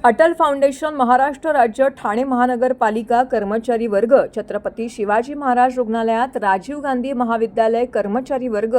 Atal foundation Maharashtra राज्य ठाणे महानगरपालिका कर्मचारी वर्ग छत्रपती शिवाजी महाराज रुग्णालयात राजीव गांधी महाविद्यालय कर्मचारी वर्ग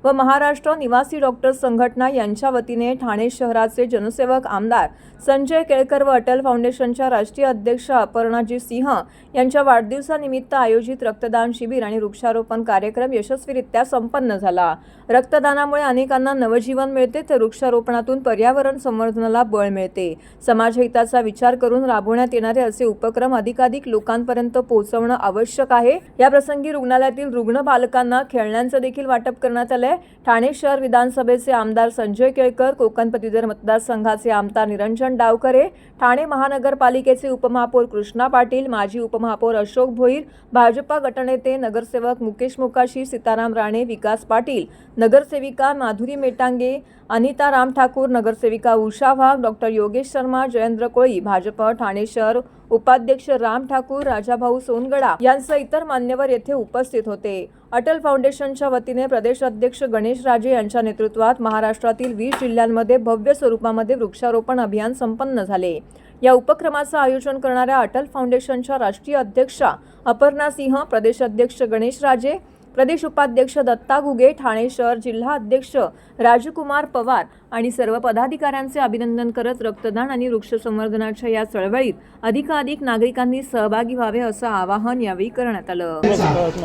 व महाराष्ट्र निवासी डॉक्टर संघटना यांच्या वतीने ठाणे शहराचे जनसेवक आमदार संजय केळकर व अटल फाउंडेशनच्या राष्ट्रीय अध्यक्ष अपर्णाजी सिंह यांच्या वाढदिवसानिमित्त आयोजित रक्तदान शिबिर आणि वृक्षारोपण कार्यक्रम यशस्वीरित्या संपन्न झाला। रक्तदानामुळे अनेकांना नवजीवन मिळते तर वृक्षारोपणातून पर्यावरण संवर्धनाला बळ मिळते। समाजहिताचा विचार करून राबवण्यात येणारे असे उपक्रम अधिकाधिक लोकांपर्यंत पोहोचवणे आवश्यक आहे। या प्रसंगी रुग्णालयातील रुग्ण बालकांना खेळण्यांचे देखील वाटप करण्यात आले। ठाणे शहर विधानसभेचे आमदार संजय केळकर, कोकण पदवीधर मतदारसंघाचे आमदार निरंजन डावखरे, ठाणे महानगरपालिकेचे उपमहापौर कृष्णा पाटील, माजी उपमहापौर अशोक भोईर, भाजपा गटनेते नगरसेवक मुकेश मोकाशी, सीताराम राणे, विकास पाटील, नगरसेविका माधुरी मेटांगे, अनिता राम ठाकूर, नगरसेविका उषा वाघ, डॉक्टर योगेश शर्मा, जयेंद्र कोळी, भाजप ठाणे शहर उपाध्यक्ष राम ठाकूर, राजाभाऊ सोनगडा यांसह इतर मान्यवर येथे उपस्थित होते। अटल फाउंडेशनच्या वतीने प्रदेश अध्यक्ष गणेश राजे यांच्या नेतृत्वात महाराष्ट्रातील 20 जिल्ह्यांमध्ये भव्य स्वरूपामध्ये वृक्षारोपण अभियान संपन्न झाले। या उपक्रमाचे आयोजन करणाऱ्या अटल फाउंडेशनच्या राष्ट्रीय अध्यक्षा अपर्णा सिंह, प्रदेश अध्यक्ष गणेश राजे, प्रदेश उपाध्यक्ष दत्ता घुगे, ठाणे शहर जिल्हा अध्यक्ष राजकुमार पवार आणि सर्व पदाधिकाऱ्यांचे अभिनंदन करत रक्तदान आणि वृक्ष संवर्धनाच्या या चळवळीत अधिकाधिक नागरिकांनी सहभागी व्हावे असं आवाहन यावेळी करण्यात आलं।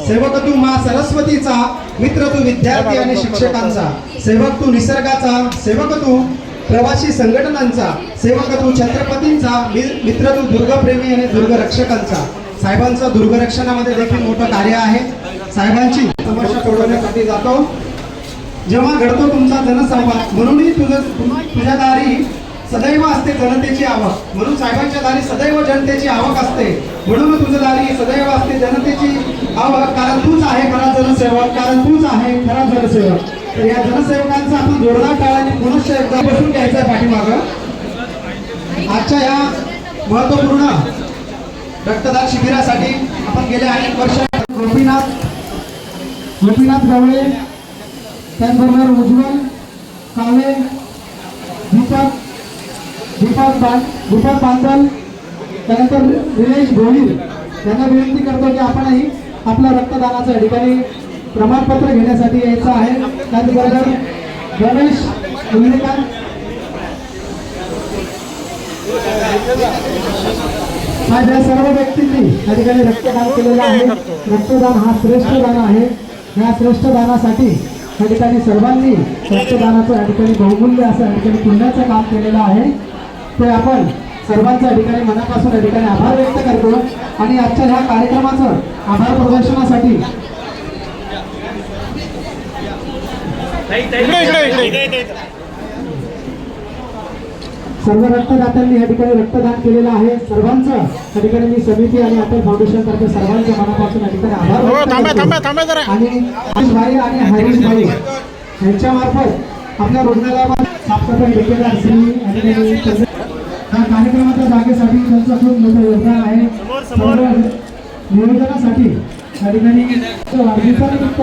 सेवक तू मां सरस्वतीचा, मित्र तू विद्यार्थी आणि शिक्षकांचा, सेवक तू निसर्गाचा, सेवक तू प्रवासी संघटनांचा, सेवक तू छत्रपतींचा, मित्र तू दुर्गप्रेमी आणि दुर्गरक्षकांचा। साहेबांचं दुर्गरक्षणामध्ये देखील मोठं कार्य आहे। साहेबांची समस्या सोडवण्यासाठी जातो। जेव्हा घडतो तुमचा जनसंवाद, म्हणूनही तुझ्या दारी सदैव असते जनतेची आवक, म्हणून साहेबांच्या दारी सदैव जनतेची आवक असते, म्हणून तुझ्या दारी सदैव असते जनतेची आवक, कारण तूच आहे खरा जनसेवक, कारण तूच आहे खरा जनसेवक। तर या जनसेवकांचा आपण जोरदार टाळ्यांनी पुनश्च एकदा बसून घ्यायचा पाठीमागं। आजच्या या महत्त्वपूर्ण रक्तदान शिबिरासाठी आपण गेल्या अनेक वर्षात गोपीनाथ गवळे, त्याचबरोबर उज्ज्वल काळे, दीपक बांदल, त्यानंतर निलेश भोईर यांना विनंती करतो की आपणही आपल्या रक्तदानाच्या ठिकाणी प्रमाणपत्र घेण्यासाठी यायचं आहे। त्याचबरोबर गणेश उल्लेखन माझ्या सर्व व्यक्तींनी या ठिकाणी रक्तदान केलेलं आहे। रक्तदान हा श्रेष्ठ दान आहे। या श्रेष्ठ दानासाठी या ठिकाणी सर्वांनी रक्तदानाचं या ठिकाणी बहुमूल्य असं या ठिकाणी पुण्याचं काम केलेलं आहे। ते आपण सर्वांच्या ठिकाणी मनापासून या ठिकाणी आभार व्यक्त करतो आणि आजच्या ह्या कार्यक्रमाचं आभार प्रदर्शनासाठी सर्व रक्तदात्यांनी या ठिकाणी रक्तदान केलेलं आहे। सर्वांचं या ठिकाणी मी समिती आणि अटल फाउंडेशन तर्फे सर्वांच्या मनापासून या ठिकाणी आभार आणि आशिष भाई आणि हरीश भाई यांच्या मार्फत आपल्या रुग्णालयावर साफसफाई देखील या कार्यक्रमाच्या जागेसाठी त्यांचं खूप मोठं योगदान आहे। नियोजनासाठी या ठिकाणी वाढदिवसानिमित्त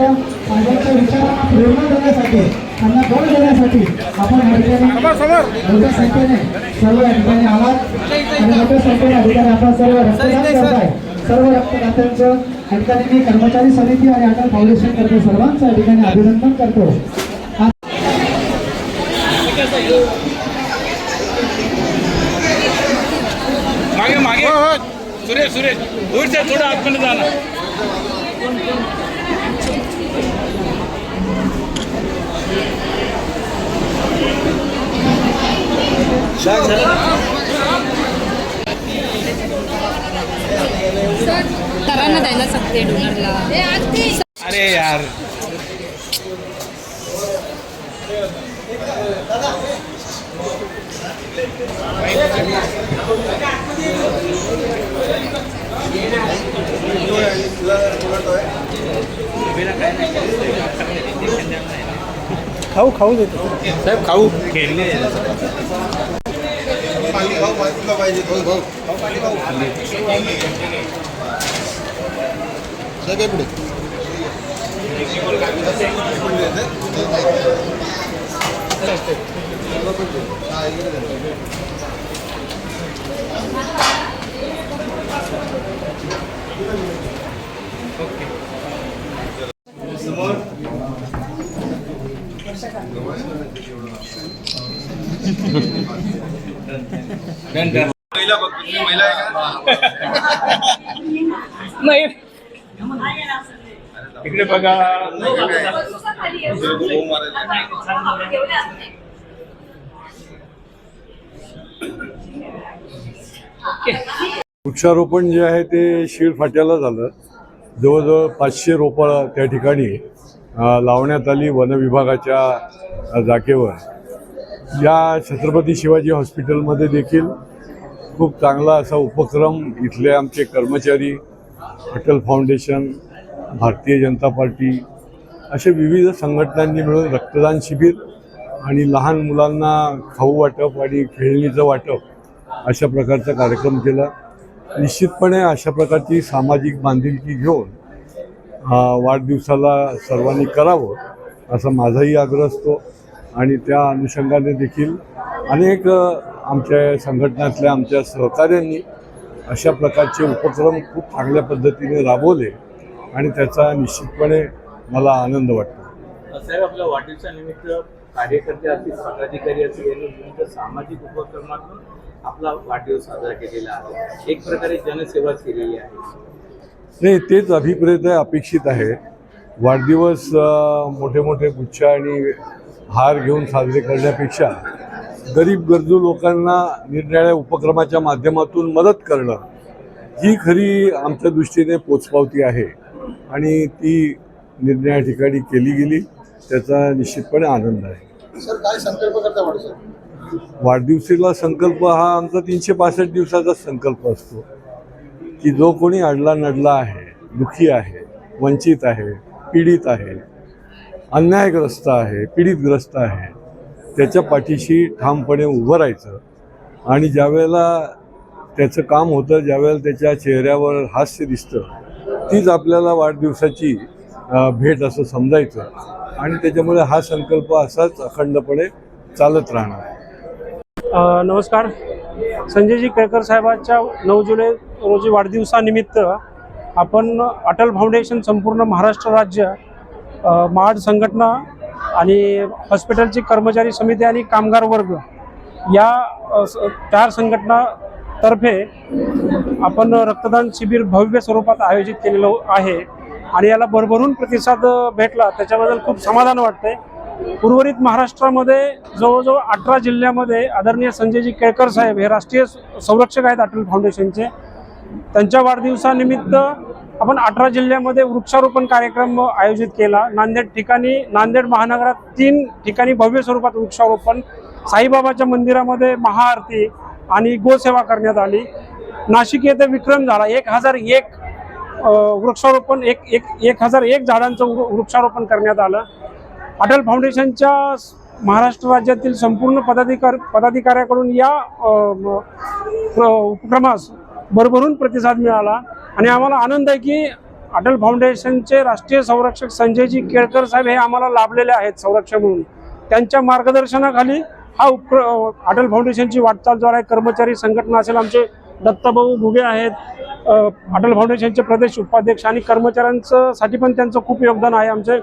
माझ्या विचारांना प्रेरणा देण्यासाठी, त्यांना बळ देण्यासाठी आपण या ठिकाणी मोठ्या संख्येने सर्व या ठिकाणी आहात आणि मोठ्या संख्येने या ठिकाणी आपण सर्व रक्तदान करताय। सर्व रक्तदात्यांचं या ठिकाणी मी कर्मचारी समिती आणि अटल फाउंडेशन तर्फे सर्वांचं या ठिकाणी अभिनंदन करतो। मागे मागे सुरेश दूर से थोड़ा आतमध्ये जाना। करांना द्यायला सकते डोनरला। अरे यार खाऊ देतो साहेब, खाऊ खेळले महिला बघतो, तुम्ही महिला आहे का? नाही इकडे बघा. वृक्षारोपण जे आहे ते शीळ फाट्याला झालं. जवळजवळ 500 रोपं त्या ठिकाणी लावण्यात आली वन विभागाच्या जागेवर. या छत्रपती शिवाजी हॉस्पिटलमध्ये देखील खूप चांगला असा उपक्रम इथले आमचे कर्मचारी, अटल फाउंडेशन, भारतीय जनता पार्टी असे विविध संघटनांनी मिळून रक्तदान शिबिर आणि लहान मुलांना खाऊ वाटप आणि खेळणीचं वाटप अशा प्रकारचा कार्यक्रम केला. निश्चितपणे अशा प्रकारची सामाजिक बांधिलकी घेऊन वाढदिवसाला सर्वांनी करावं असा माझाही आग्रह असतो. आणि त्या अनुषंगाने देखील अनेक आमच्या संघटनातल्या आमच्या सहकाऱ्यांनी अशा प्रकारचे उपक्रम खूप चांगल्या पद्धतीने राबवले आणि त्याचा निश्चितपणे मला आनंद वाटतो. साहेब, आपल्या वाढदिवसानिमित्त कार्यकर्ते असतील, पदाधिकारी असतील यांनी विविध सामाजिक उपक्रमातून आपला वाढदिवस साजरा केलेला आहे. एक प्रकारे जनसेवा केलेली आहे. नाही, तेच अभिप्रेत आहे, अपेक्षित आहे. वाढदिवस मोठे मोठे गुच्छ आणि हार घेऊन साजरे करण्यापेक्षा गरीब गरजू लोकांना निरनिराळ्या उपक्रमाच्या माध्यमातून मदत करणं ही खरी आमच्या दृष्टीने पोचपावती आहे आणि ती निरनिराळ्या ठिकाणी केली गेली. त्याचा निश्चितपणे आनंद आहे. सर, काय संकल्प करता वाढदिवसाला संकल्प हा आमचा 365 दिवसाचा संकल्प असतो की जो कोणी अडला नडला आहे, दुःखी आहे, वंचित आहे, पीडित आहे, अन्यायग्रस्त आहे, पीडितग्रस्त आहे, त्याच्या पाठीशी ठामपणे उभं राहायचं. आणि ज्यावेळेला त्याचं काम होतं, ज्यावेळेला त्याच्या चेहऱ्यावर हास्य दिसतं, तीच आपल्याला वाढदिवसाची भेट असं समजायचं. आणि त्याच्यामुळे हा संकल्प असाच अखंडपणे चालत राहणार. नमस्कार. संजयजी केळकर साहेबांच्या 9 जुलै रोजी वाढदिवसानिमित्त आपण अटल फाउंडेशन, संपूर्ण महाराष्ट्र राज्य, महाड संघटना आणि हॉस्पिटलची कर्मचारी समिती आणि कामगार वर्ग या 4 संघटनातर्फे आपण रक्तदान शिबिर भव्य स्वरूपात आयोजित केलेलं आहे आणि याला भरभरून प्रतिसाद भेटला. त्याच्याबद्दल खूप समाधान वाटतंय. उर्वरित महाराष्ट्रामध्ये जवळजवळ 18 जिल्ह्यामध्ये आदरणीय संजयजी केळकर साहेब हे राष्ट्रीय संरक्षक आहेत अटल फाउंडेशनचे. त्यांच्या वाढदिवसानिमित्त आपण 18 जिल्ह्यामध्ये वृक्षारोपण कार्यक्रम आयोजित केला. नांदेड महानगरात 3 ठिकाणी भव्य स्वरूपात वृक्षारोपण, साईबाबाच्या मंदिरामध्ये महाआरती आणि गोसेवा करण्यात आली. नाशिक येथे विक्रम झाला. 1001 वृक्षारोपण, 1001 झाडांचं वृक्षारोपण करण्यात आलं. अटल फाउंडेशनच्या महाराष्ट्र राज्यातील संपूर्ण पदाधिकाऱ्याकडून या उपक्रमास भरभरून प्रतिसाद मिळाला आणि आम्हाला आनंद आहे की अटल फाउंडेशनचे राष्ट्रीय संरक्षक संजयजी केळकर साहेब हे आम्हाला लाभलेले आहेत संरक्षक म्हणून. त्यांच्या मार्गदर्शनाखाली हा अटल फाउंडेशनची वाटचाल जो आहे. कर्मचारी संघटना असेल, आमचे दत्ताभाऊ घुगे आहेत अटल फाउंडेशनचे प्रदेश उपाध्यक्ष, आणि कर्मचाऱ्यांसाठी पण त्यांचं खूप योगदान आहे. आमचे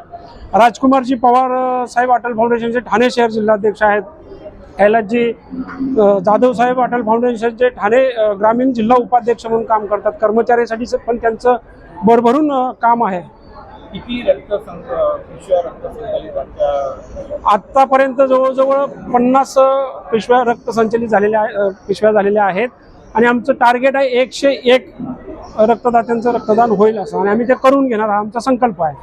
राजकुमारजी पवार साहेब अटल फाउंडेशनचे ठाणे शहर जिल्हाध्यक्ष आहेत. कैलासजी जाधव साहेब अटल फाउंडेशनचे ठाणे ग्रामीण जिल्हा उपाध्यक्ष म्हणून काम करतात. कर्मचाऱ्यांसाठी पण त्यांचं भरभरून काम आहे. किती पिशव्या रक्त संकलित आत्तापर्यंत जवळजवळ 50 पिशव्या रक्त संचलित झालेल्या आहेत आणि आमचं टार्गेट आहे 101 रक्तदात्यांचं रक्तदान होईल असं, आणि आम्ही ते करून घेणार हा आमचा संकल्प आहे.